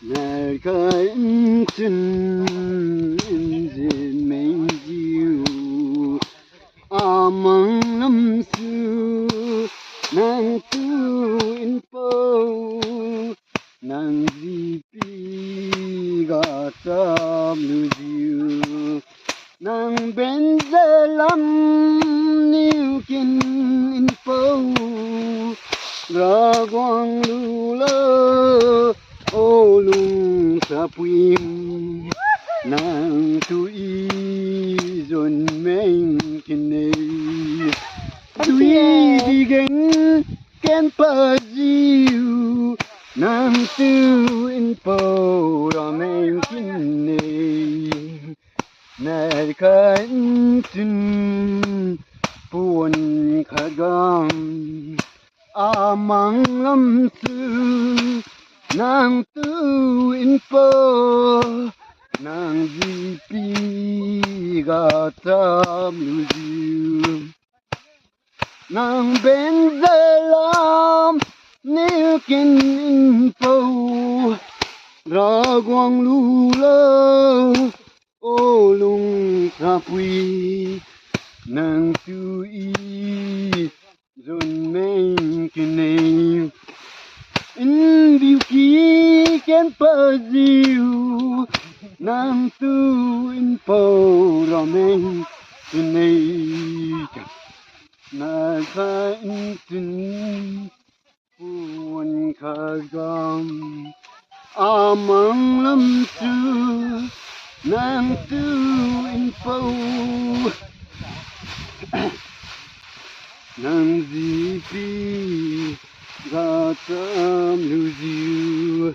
날 같은 인생 매지우 amang nam su nàng tu in po nàng di pi ga tam nu diu nàng bên giờ lắm niu kin in po ra quang lu lơ ô lung sa puim nàng tu y dồn men kin nei tuy đi gánh ken pa diu nàng tu in po ra men kin nei nai kan tin puan khagam amang lam su nàng tu in po nàng di pi ga tam lu diu nàng bên giờ lam nếu kin in po ra quang lu lơ ô lung sa pui nàng tu y dồn men kin nei in biu ki ken pa diu nàng tu in po ra men kin nei na ka in tin puan kha gam amang lam su nàng tu in po nàng di pi ga tam lu diu